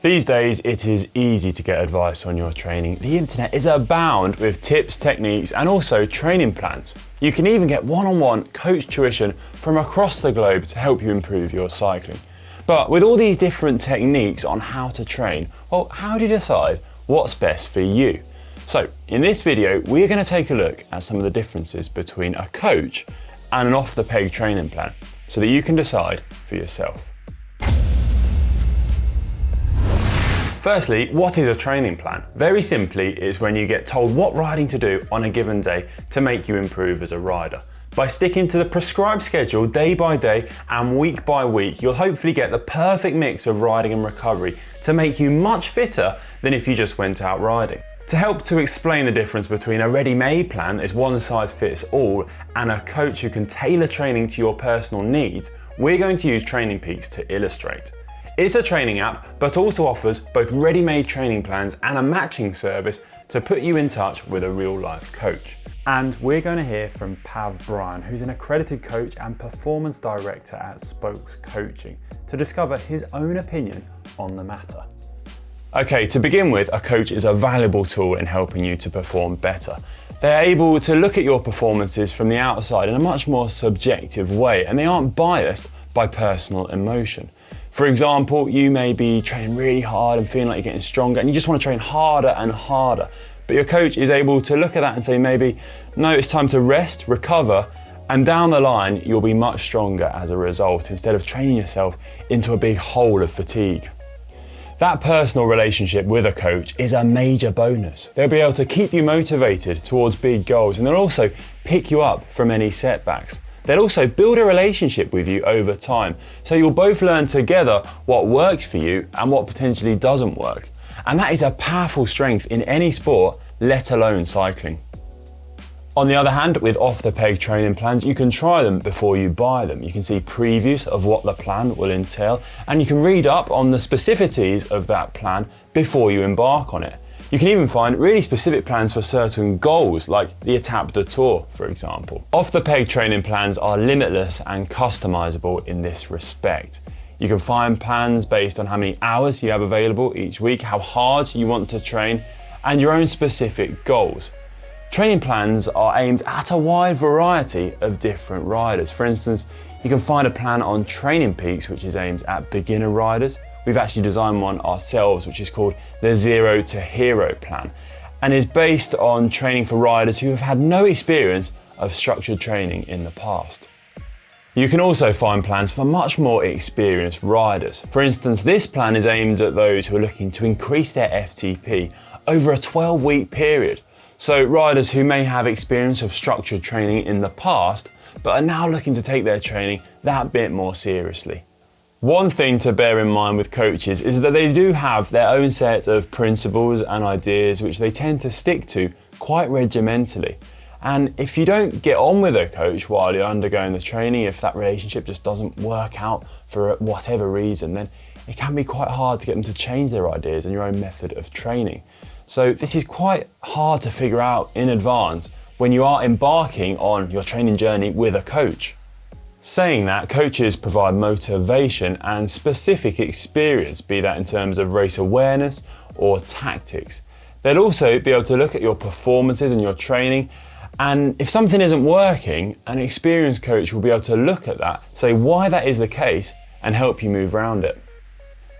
These days, it is easy to get advice on your training. The internet is abound with tips, techniques, and also training plans. You can even get one-on-one coach tuition from across the globe to help you improve your cycling. But with all these different techniques on how to train, well, how do you decide what's best for you? So in this video, we're going to take a look at some of the differences between a coach and an off-the-peg training plan so that you can decide for yourself. Firstly, what is a training plan? Very simply, it's when you get told what riding to do on a given day to make you improve as a rider. By sticking to the prescribed schedule day by day and week by week, you'll hopefully get the perfect mix of riding and recovery to make you much fitter than if you just went out riding. To help to explain the difference between a ready-made plan that is one size fits all and a coach who can tailor training to your personal needs, we're going to use Training Peaks to illustrate. It's a training app, but also offers both ready-made training plans and a matching service to put you in touch with a real-life coach. And we're going to hear from Pav Bryan, who's an accredited coach and performance director at Spokes Coaching, to discover his own opinion on the matter. Okay, to begin with, a coach is a valuable tool in helping you to perform better. They're able to look at your performances from the outside in a much more subjective way, and they aren't biased by personal emotion. For example, you may be training really hard and feeling like you're getting stronger and you just want to train harder and harder. But your coach is able to look at that and say maybe, no, it's time to rest, recover, and down the line, you'll be much stronger as a result instead of training yourself into a big hole of fatigue. That personal relationship with a coach is a major bonus. They'll be able to keep you motivated towards big goals, and they'll also pick you up from any setbacks. They'll also build a relationship with you over time, so you'll both learn together what works for you and what potentially doesn't work. And that is a powerful strength in any sport, let alone cycling. On the other hand, with off-the-peg training plans, you can try them before you buy them. You can see previews of what the plan will entail, and you can read up on the specificities of that plan before you embark on it. You can even find really specific plans for certain goals, like the Étape de Tour, for example. Off-the-peg training plans are limitless and customizable in this respect. You can find plans based on how many hours you have available each week, how hard you want to train, and your own specific goals. Training plans are aimed at a wide variety of different riders. For instance, you can find a plan on Training Peaks, which is aimed at beginner riders. We've actually designed one ourselves, which is called the Zero to Hero plan, and is based on training for riders who have had no experience of structured training in the past. You can also find plans for much more experienced riders. For instance, this plan is aimed at those who are looking to increase their FTP over a 12-week period. So riders who may have experience of structured training in the past, but are now looking to take their training that bit more seriously. One thing to bear in mind with coaches is that they do have their own set of principles and ideas which they tend to stick to quite regimentally. And if you don't get on with a coach while you're undergoing the training, if that relationship just doesn't work out for whatever reason, then it can be quite hard to get them to change their ideas and your own method of training. So this is quite hard to figure out in advance when you are embarking on your training journey with a coach. Saying that, coaches provide motivation and specific experience, be that in terms of race awareness or tactics. They'll also be able to look at your performances and your training, and if something isn't working, an experienced coach will be able to look at that, say why that is the case, and help you move around it.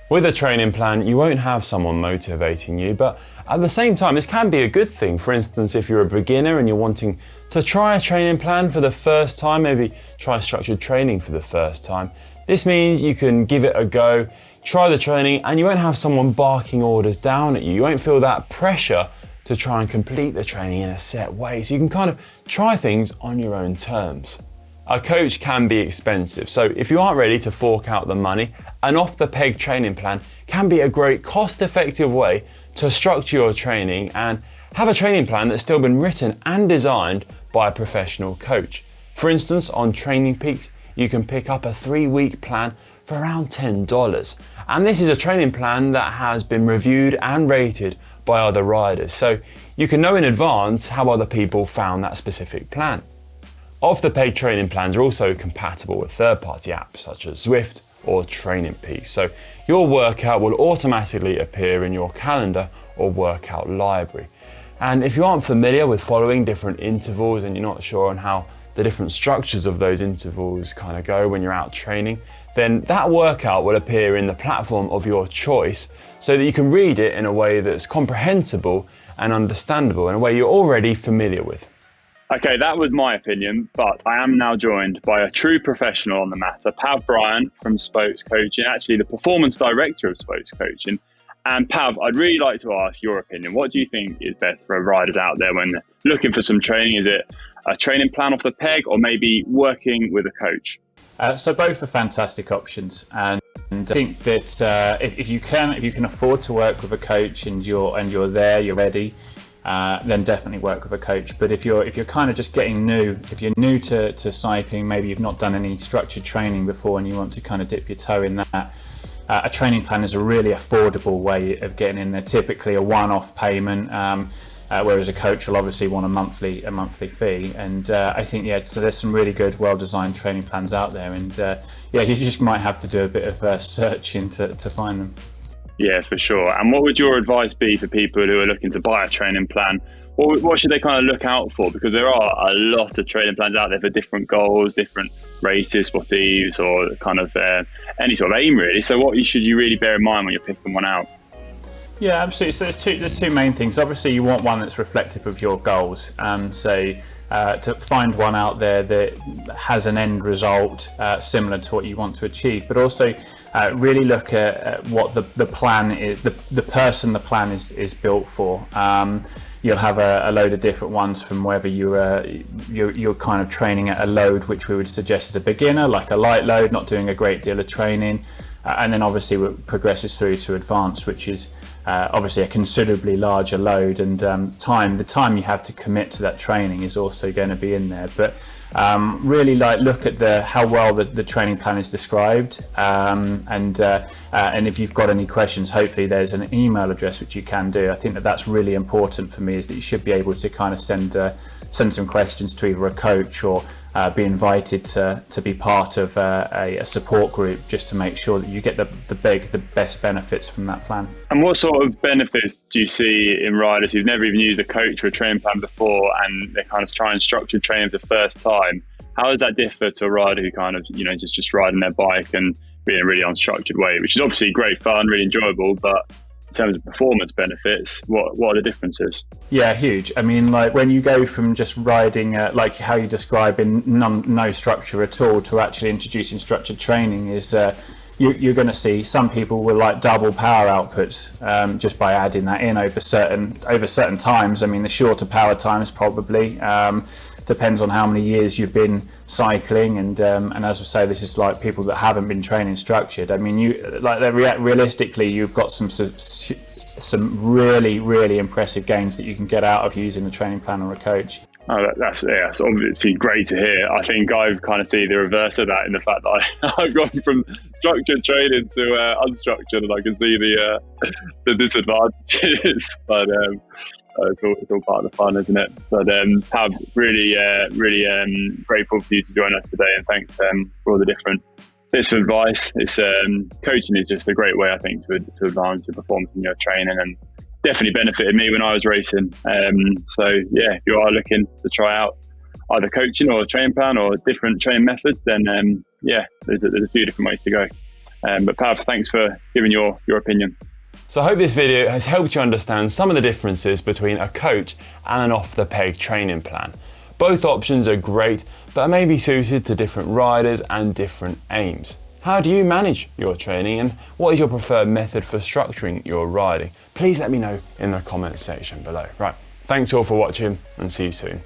With a training plan, you won't have someone motivating you, but at the same time, this can be a good thing. For instance, if you're a beginner and you're wanting to try a training plan for the first time, maybe try structured training for the first time, this means you can give it a go, try the training, and you won't have someone barking orders down at you. You won't feel that pressure to try and complete the training in a set way. So you can kind of try things on your own terms. A coach can be expensive, so if you aren't ready to fork out the money, an off-the-peg training plan can be a great cost-effective way to structure your training and have a training plan that's still been written and designed by a professional coach. For instance, on Training Peaks, you can pick up a 3-week plan for around $10. And this is a training plan that has been reviewed and rated by other riders, so you can know in advance how other people found that specific plan. Off-the-peg training plans are also compatible with third-party apps such as Zwift or training peaks. So your workout will automatically appear in your calendar or workout library. And if you aren't familiar with following different intervals and you're not sure on how the different structures of those intervals kind of go when you're out training, then that workout will appear in the platform of your choice so that you can read it in a way that's comprehensible and understandable, in a way you're already familiar with. Okay, that was my opinion, but I am now joined by a true professional on the matter, Pav Bryant from Spokes Coaching, actually the performance director of Spokes Coaching. And Pav, I'd really like to ask your opinion. What do you think is best for riders out there when they're looking for some training? Is it a training plan off the peg or maybe working with a coach? So both are fantastic options, and I think that if you can afford to work with a coach and you're there, you're ready, then definitely work with a coach. But if you're kind of just getting new, if you're new to cycling, maybe you've not done any structured training before and you want to kind of dip your toe in that, a training plan is a really affordable way of getting in there. Typically a one-off payment, whereas a coach will obviously want a monthly fee. And I think so there's some really good, well-designed training plans out there. And you just might have to do a bit of searching to find them. Yeah, for sure. And what would your advice be for people who are looking to buy a training plan? What should they kind of look out for? Because there are a lot of training plans out there for different goals, different races, sportives, or kind of any sort of aim really. So what should you really bear in mind when you're picking one out? Yeah, absolutely. So there's two main things. Obviously, you want one that's reflective of your goals. To find one out there that has an end result similar to what you want to achieve, but also really look at what the plan is, the person the plan is built for. You'll have a load of different ones from whether you're kind of training at a load which we would suggest as a beginner, like a light load, not doing a great deal of training, and then obviously it progresses through to advanced, which is obviously a considerably larger load, and the time you have to commit to that training is also going to be in there. But really look at how well the training plan is described, and if you've got any questions, hopefully there's an email address which you can do. I think that's really important for me, is that you should be able to kind of send some questions to either a coach or be invited to be part of a support group, just to make sure that you get the best benefits from that plan. And what sort of benefits do you see in riders who've never even used a coach or a training plan before, and they kind of try and structure training for the first time? How does that differ to a rider who kind of, just riding their bike and being a really unstructured way, which is obviously great fun, really enjoyable, but in terms of performance benefits, what are the differences? Yeah, huge. I mean, like when you go from just riding, like how you describe in no structure at all, to actually introducing structured training, is you're going to see some people will like double power outputs just by adding that in over certain times. I mean, the shorter power times probably depends on how many years you've been cycling, and as I say, this is like people that haven't been training structured. I mean, realistically, you've got some really impressive gains that you can get out of using a training plan or a coach. Oh, that's obviously great to hear. I think I've kind of seen the reverse of that, in the fact that I've gone from structured training to unstructured, and I can see the disadvantages. But it's all part of the fun, isn't it? But Pav, really grateful for you to join us today, and thanks for all the different bits of advice. It's coaching is just a great way, I think, to advance your performance in your training, and definitely benefited me when I was racing. So yeah, if you are looking to try out either coaching or a training plan or different training methods, then there's a few different ways to go. But Pav, thanks for giving your opinion. So I hope this video has helped you understand some of the differences between a coach and an off-the-peg training plan. Both options are great, but may be suited to different riders and different aims. How do you manage your training, and what is your preferred method for structuring your riding? Please let me know in the comments section below. Right, thanks all for watching, and see you soon.